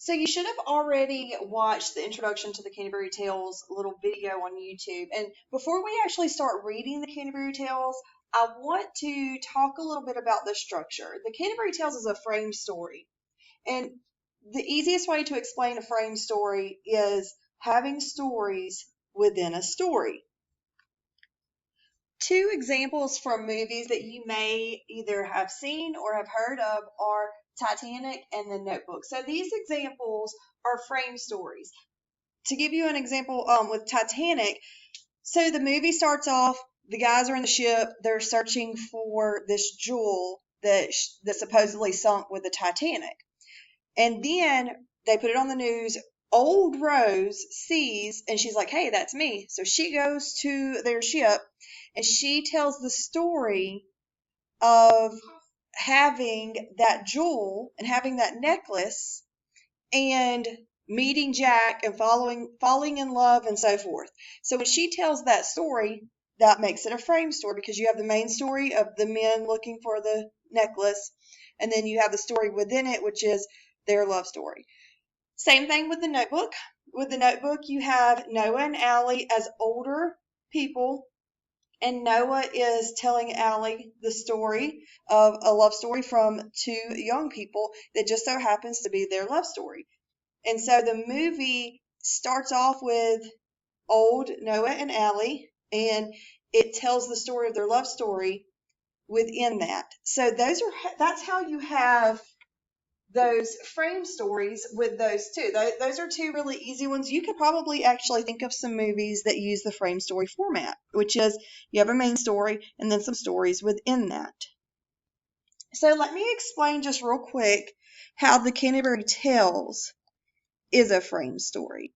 So you should have already watched the introduction to the Canterbury Tales little video on YouTube. And before we actually start reading the Canterbury Tales, I want to talk a little bit about the structure. The Canterbury Tales is a frame story. And the easiest way to explain a frame story is having stories within a story. Two examples from movies that you may either have seen or have heard of are Titanic and The Notebook. So these examples are frame stories. To give you an example with Titanic, so the movie starts off, the guys are in the ship, they're searching for this jewel that supposedly sunk with the Titanic. And then they put it on the news. Old Rose sees, and she's like, hey, that's me. So she goes to their ship, and she tells the story of having that jewel and having that necklace and meeting Jack and falling in love and so forth. So when she tells that story, that makes it a frame story because you have the main story of the men looking for the necklace, and then you have the story within it, which is their love story. Same thing with The Notebook. With The Notebook, you have Noah and Allie as older people, and Noah is telling Allie the story of a love story from two young people that just so happens to be their love story. And so the movie starts off with old Noah and Allie, and it tells the story of their love story within that. So that's how you have those frame stories with those two. Those are two really easy ones. You could probably actually think of some movies that use the frame story format, which is you have a main story and then some stories within that. So let me explain just real quick how the Canterbury Tales is a frame story.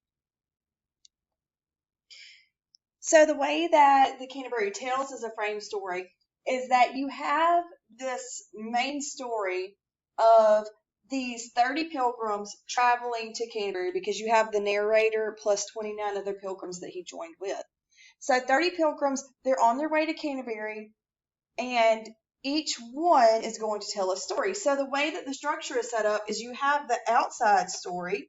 So the way that the Canterbury Tales is a frame story is that you have this main story of these 30 pilgrims traveling to Canterbury because you have the narrator plus 29 other pilgrims that he joined with. So 30 pilgrims, they're on their way to Canterbury, and each one is going to tell a story. So the way that the structure is set up is you have the outside story,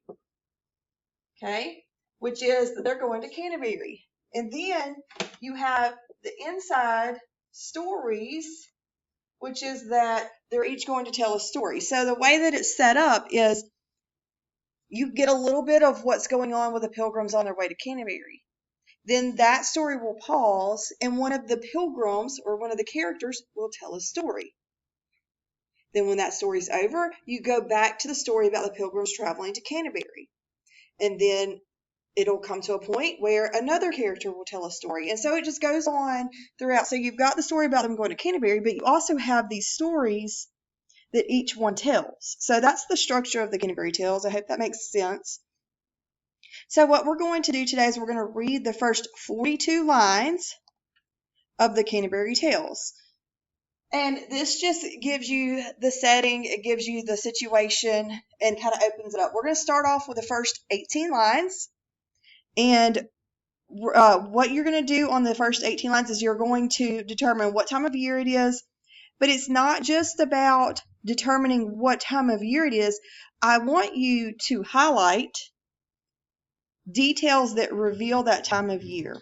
okay, which is that they're going to Canterbury. And then you have the inside stories, which is that they're each going to tell a story. So the way that it's set up is you get a little bit of what's going on with the pilgrims on their way to Canterbury. Then that story will pause, and one of the pilgrims or one of the characters will tell a story. Then when that story's over, you go back to the story about the pilgrims traveling to Canterbury. And then it'll come to a point where another character will tell a story. And so it just goes on throughout. So you've got the story about them going to Canterbury, but you also have these stories that each one tells. So that's the structure of the Canterbury Tales. I hope that makes sense. So what we're going to do today is we're going to read the first 42 lines of the Canterbury Tales. And this just gives you the setting, it gives you the situation, and kind of opens it up. We're going to start off with the first 18 lines. And what you're going to do on the first 18 lines is you're going to determine what time of year it is. But it's not just about determining what time of year it is. I want you to highlight details that reveal that time of year.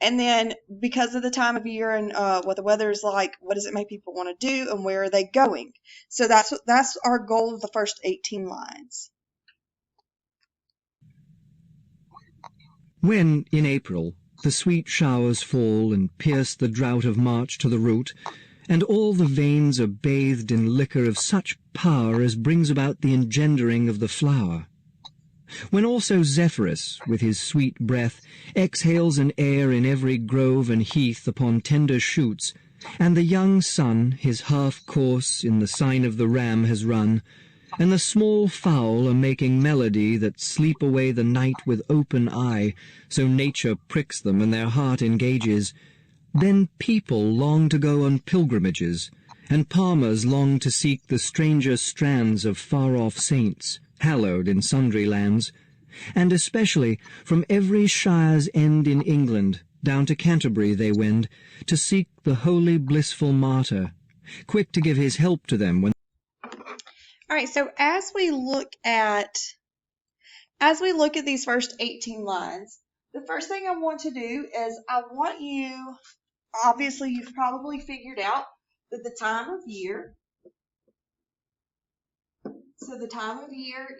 And then because of the time of year and what the weather is like, what does it make people want to do and where are they going? So that's our goal of the first 18 lines. When, in April, the sweet showers fall and pierce the drought of March to the root, and all the veins are bathed in liquor of such power as brings about the engendering of the flower. When also Zephyrus, with his sweet breath, exhales an air in every grove and heath upon tender shoots, and the young sun, his half-course, in the sign of the ram has run, and the small fowl are making melody that sleep away the night with open eye, so nature pricks them and their heart engages, then people long to go on pilgrimages, and palmers long to seek the stranger strands of far-off saints, hallowed in sundry lands, and especially from every shire's end in England down to Canterbury they wend, to seek the holy blissful martyr, quick to give his help to them All right, so as we look at these first 18 lines, the first thing I want to do is I want you, obviously you've probably figured out that the time of year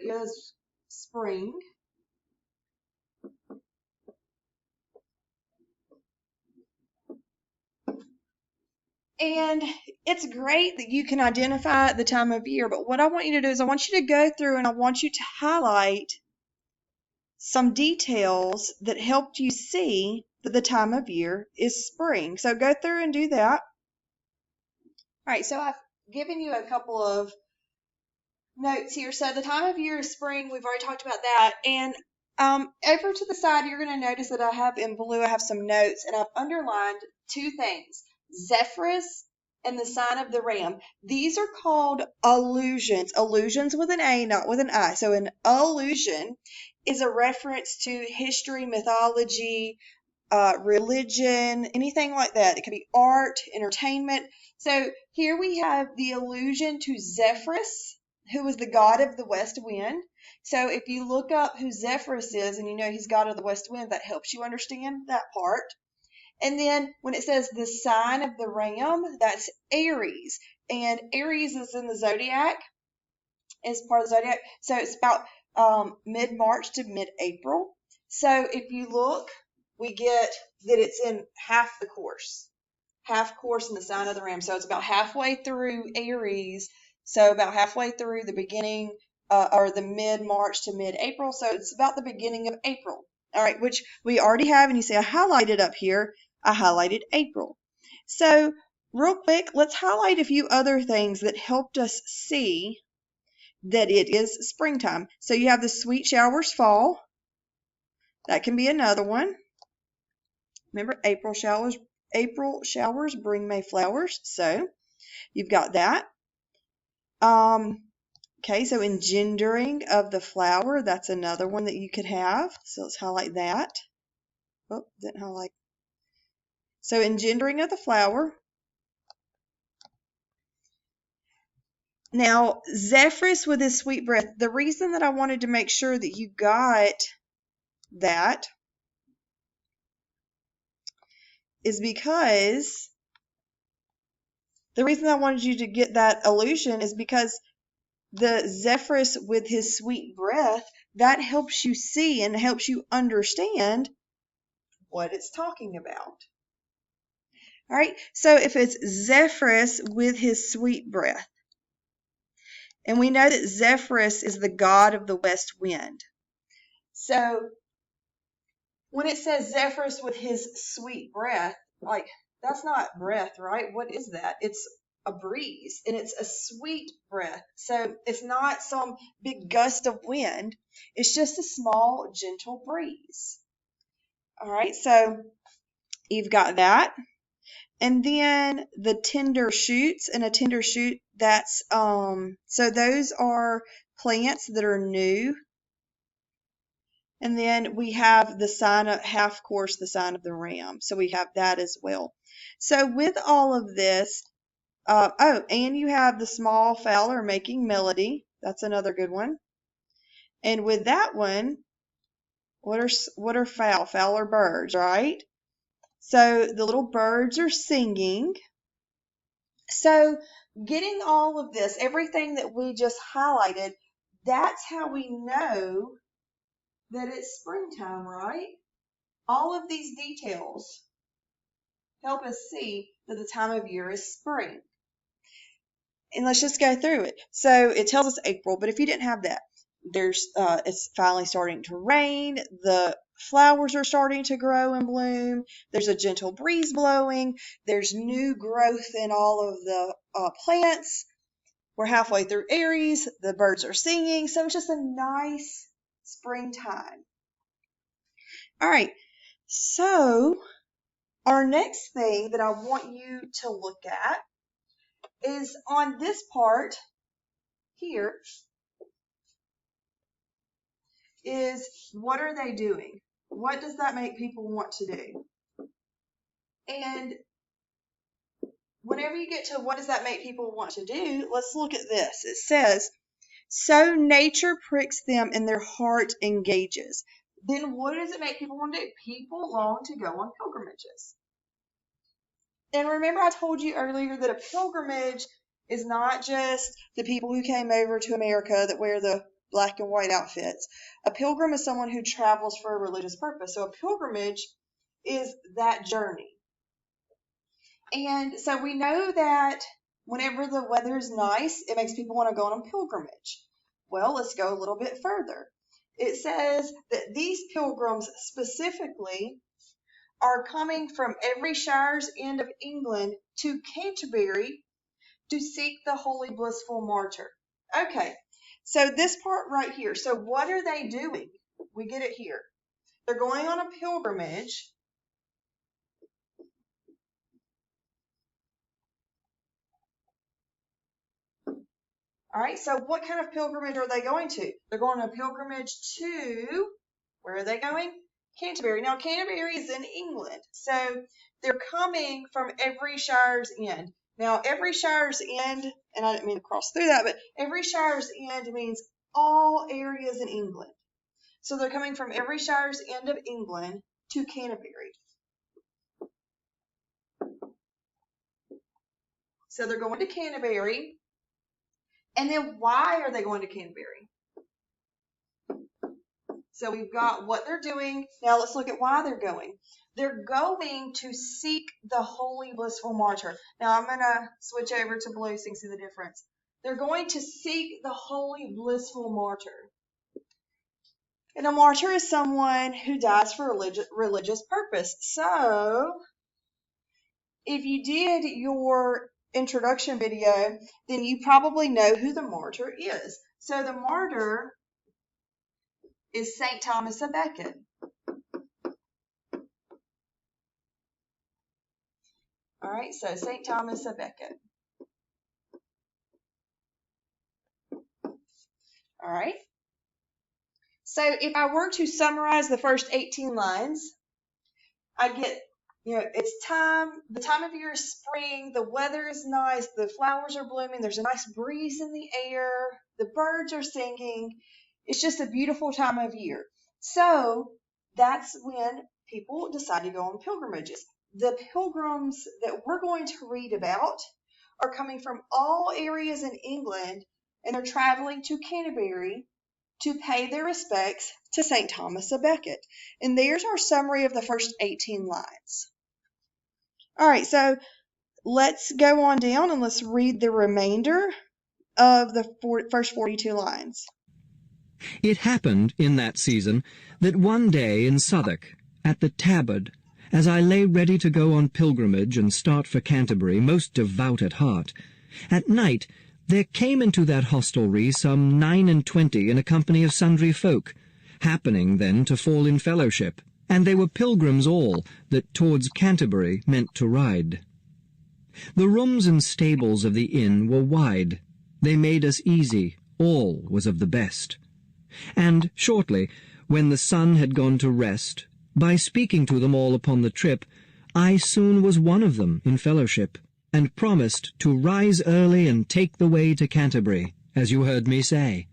is spring. And it's great that you can identify the time of year, but what I want you to do is I want you to go through and I want you to highlight some details that helped you see that the time of year is spring. So go through and do that. All right, so I've given you a couple of notes here. So the time of year is spring. We've already talked about that. And over to the side, you're going to notice that I have in blue, I have some notes, and I've underlined two things: Zephyrus and the sign of the ram. These are called allusions. Allusions with an A, not with an I. So an allusion is a reference to history, mythology, religion, anything like that. It could be art, entertainment. So here we have the allusion to Zephyrus, who was the god of the west wind. So if you look up who Zephyrus is and you know he's god of the west wind, that helps you understand that part. And then when it says the sign of the ram, that's Aries. And Aries is in the zodiac, is part of the zodiac. So it's about mid-March to mid-April. So if you look, we get that it's in half course in the sign of the ram. So it's about halfway through Aries. So about halfway through the beginning or the mid-March to mid-April. So it's about the beginning of April. All right, which we already have. And you see I highlighted up here. I highlighted April. So real quick, let's highlight a few other things that helped us see that it is springtime. So you have the sweet showers fall. That can be another one. Remember, April showers bring May flowers. So you've got that. Okay, so engendering of the flower, that's another one that you could have. So let's highlight that. Oh, didn't highlight. So engendering of the flower. Now, Zephyrus with his sweet breath. The reason that I wanted to make sure that you got that is because the reason I wanted you to get that allusion is because the Zephyrus with his sweet breath, that helps you see and helps you understand what it's talking about. All right, so if it's Zephyrus with his sweet breath, and we know that Zephyrus is the god of the west wind. So when it says Zephyrus with his sweet breath, like, that's not breath, right? What is that? It's a breeze, and it's a sweet breath. So it's not some big gust of wind. It's just a small, gentle breeze. All right, so you've got that. And then the tender shoots, and a tender shoot, that's, so those are plants that are new. And then we have the sign of, half course, the sign of the ram. So we have that as well. So with all of this, and you have the small fowl are making melody. That's another good one. And with that one, what are fowl? Fowl are birds, right? So the little birds are singing. So getting all of this, everything that we just highlighted, that's how we know that it's springtime, right? All of these details help us see that the time of year is spring. And let's just go through it. So it tells us April, but if you didn't have that, it's finally starting to rain. The flowers are starting to grow and bloom. There's a gentle breeze blowing. There's new growth in all of the plants. We're halfway through Aries. The birds are singing. So it's just a nice springtime. All right. So our next thing that I want you to look at is on this part here is, what are they doing? What does that make people want to do? And whenever you get to what does that make people want to do, let's look at this. It says, So nature pricks them and their heart engages. Then what does it make people want to do? People long to go on pilgrimages. And remember I told you earlier that a pilgrimage is not just the people who came over to America that wear the black and white outfits. A pilgrim is someone who travels for a religious purpose. So a pilgrimage is that journey. And so we know that whenever the weather is nice, it makes people want to go on a pilgrimage. Well, let's go a little bit further. It says that these pilgrims specifically are coming from every shire's end of England to Canterbury to seek the holy blissful martyr. Okay, so this part right here. So what are they doing? We get it here. They're going on a pilgrimage. All right, so what kind of pilgrimage are they going to? They're going on a pilgrimage to, where are they going? Canterbury. Now, Canterbury is in England, so they're coming from every shire's end. Now, every shire's end, and I didn't mean to cross through that, but every shire's end means all areas in England. So they're coming from every shire's end of England to Canterbury. So they're going to Canterbury. And then why are they going to Canterbury? So we've got what they're doing. Now let's look at why they're going. They're going to seek the holy blissful martyr. Now I'm going to switch over to blue so you can see the difference. They're going to seek the holy blissful martyr. And a martyr is someone who dies for religious purpose. So if you did your introduction video, then you probably know who the martyr is. So the martyr is St. Thomas of Becket. All right, so St. Thomas of Becket. All right. So if I were to summarize the first 18 lines, I get, it's the time of year is spring, the weather is nice, the flowers are blooming, there's a nice breeze in the air, the birds are singing. It's just a beautiful time of year. So that's when people decide to go on pilgrimages. The pilgrims that we're going to read about are coming from all areas in England, and they're traveling to Canterbury to pay their respects to St. Thomas of Becket. And there's our summary of the first 18 lines. All right, so let's go on down and let's read the remainder of the first 42 lines. It happened in that season that one day in Southwark, at the Tabard, as I lay ready to go on pilgrimage and start for Canterbury, most devout at heart, at night there came into that hostelry some 29 in a company of sundry folk, happening then to fall in fellowship, and they were pilgrims all, that towards Canterbury meant to ride. The rooms and stables of the inn were wide, they made us easy, all was of the best. And shortly, when the sun had gone to rest, by speaking to them all upon the trip, I soon was one of them in fellowship, and promised to rise early and take the way to Canterbury, as you heard me say.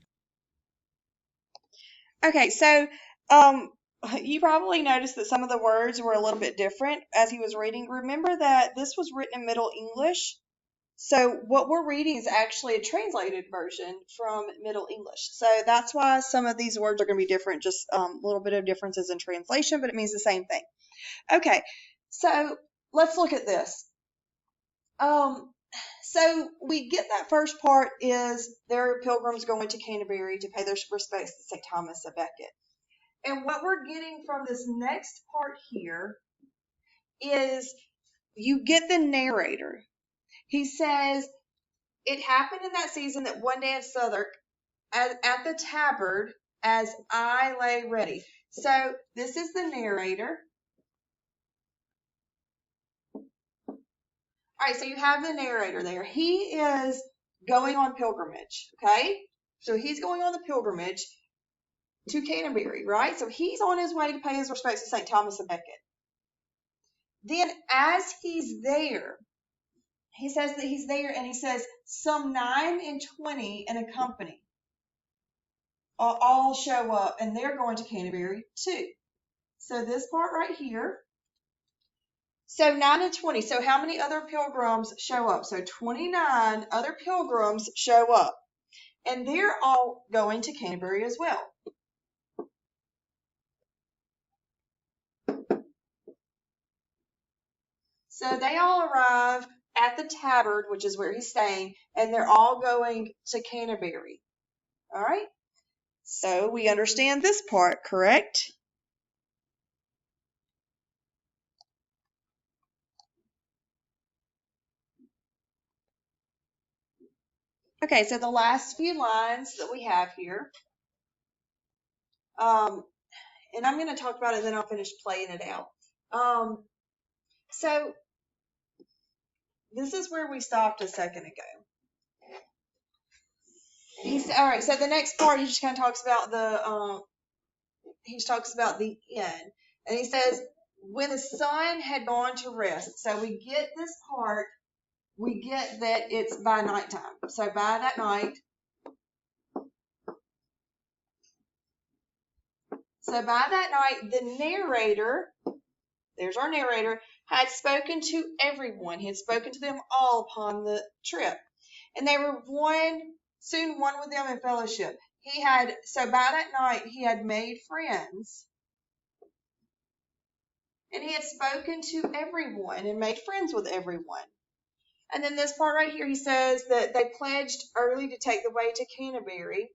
Okay, so you probably noticed that some of the words were a little bit different as he was reading. Remember that this was written in Middle English. So what we're reading is actually a translated version from Middle English. So that's why some of these words are going to be different, just a little bit of differences in translation, but it means the same thing. Okay, so let's look at this. So we get that first part is there are pilgrims going to Canterbury to pay their respects to St. Thomas of Becket. And what we're getting from this next part here is you get the narrator. He says, it happened in that season that one day in Southwark, at the Tabard, as I lay ready. So this is the narrator. All right, so you have the narrator there. He is going on pilgrimage, okay? So he's going on the pilgrimage to Canterbury, right? So he's on his way to pay his respects to St. Thomas of Becket. Then as he's there, he says that he's there and he says, some 29 in a company. all show up, and they're going to Canterbury too. So this part right here. So 9 and 20. So how many other pilgrims show up? So 29 other pilgrims show up. And they're all going to Canterbury as well. So they all arrive at the Tabard, which is where he's staying, and they're all going to Canterbury. All right? So we understand this part, correct? Okay, so the last few lines that we have here, and I'm going to talk about it, then I'll finish playing it out. So this is where we stopped a second ago. All right, so the next part, he just kind of talks about the end. And he says, when the sun had gone to rest. So we get this part, we get that it's by nighttime. So by that night, the narrator, there's our narrator, had spoken to everyone. He had spoken to them all upon the trip. And they were soon one with them in fellowship. So by that night, he had made friends. And he had spoken to everyone and made friends with everyone. And then this part right here, he says that they pledged early to take the way to Canterbury,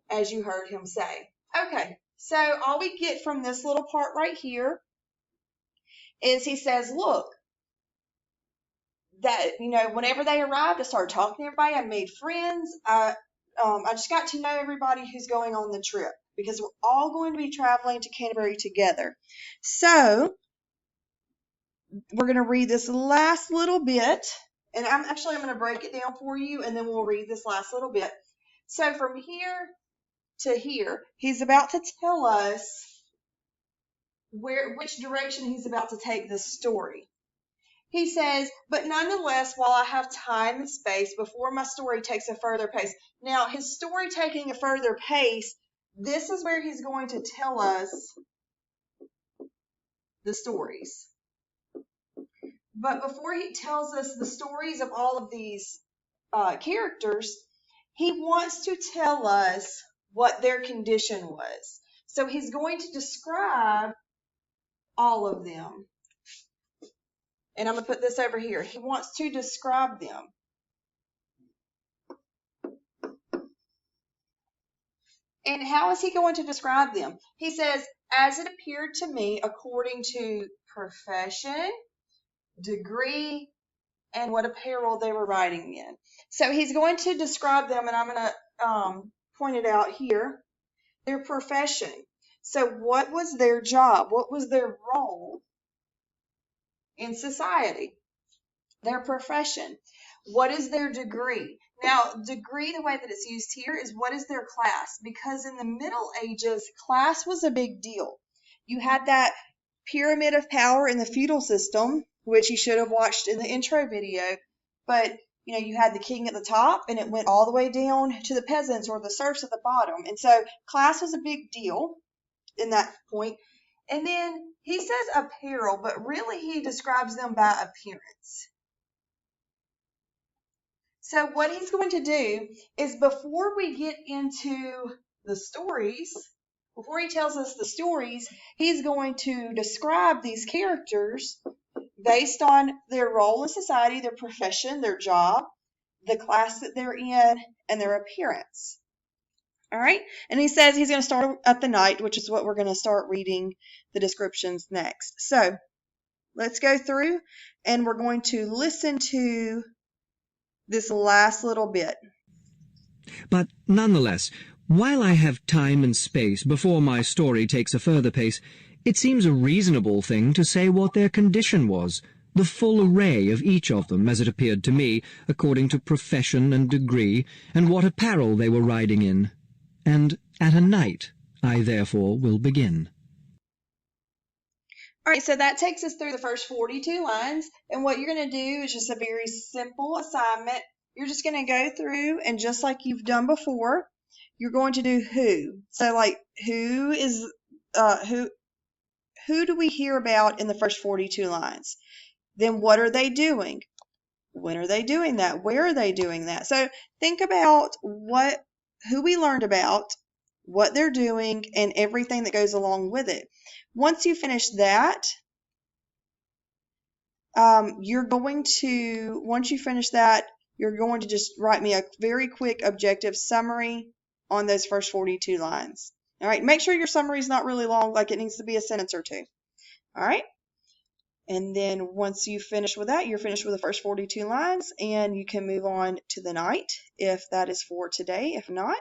as you heard him say. Okay, so all we get from this little part right here is he says, look, that, whenever they arrived, I started talking to everybody. I made friends. I just got to know everybody who's going on the trip, because we're all going to be traveling to Canterbury together. So we're going to read this last little bit, and I'm going to break it down for you, and then we'll read this last little bit. So from here to here, he's about to tell us which direction he's about to take this story. He says, but nonetheless, while I have time and space before my story takes a further pace. Now, his story taking a further pace, this is where he's going to tell us the stories. But before he tells us the stories of all of these characters, he wants to tell us what their condition was. So he's going to describe all of them. And I'm going to put this over here. He wants to describe them. And how is he going to describe them? He says, as it appeared to me according to profession, degree, and what apparel they were riding in. So he's going to describe them, and I'm going to point it out here. Their profession. So what was their job? What was their role in society? Their profession. What is their degree? Now, degree, the way that it's used here, is what is their class? Because in the Middle Ages, class was a big deal. You had that pyramid of power in the feudal system, which you should have watched in the intro video. But, you had the king at the top, and it went all the way down to the peasants or the serfs at the bottom. And so class was a big deal in that point. And then he says apparel, but really he describes them by appearance. So what he's going to do is, before we get into the stories, before he tells us the stories, he's going to describe these characters based on their role in society, their profession, their job, the class that they're in, and their appearance. All right? And he says he's going to start at the night, which is what we're going to start reading the descriptions next. So let's go through, and we're going to listen to this last little bit. But nonetheless, while I have time and space before my story takes a further pace, it seems a reasonable thing to say what their condition was, the full array of each of them, as it appeared to me, according to profession and degree, and what apparel they were riding in. And at a night I therefore will begin. All right, so that takes us through the first 42 lines, and what you're going to do is just a very simple assignment. You're just going to go through, and just like you've done before, you're going to do who. So like who is who do we hear about in the first 42 lines? Then what are they doing? When are they doing that? Where are they doing that? So think about who we learned about, what they're doing, and everything that goes along with it. Once you finish that, once you finish that, you're going to just write me a very quick objective summary on those first 42 lines. All right, make sure your summary is not really long, like it needs to be a sentence or two. All right. And then once you finish with that, you're finished with the first 42 lines, and you can move on to the night if that is for today. If not,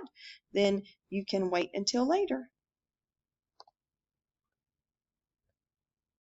then you can wait until later.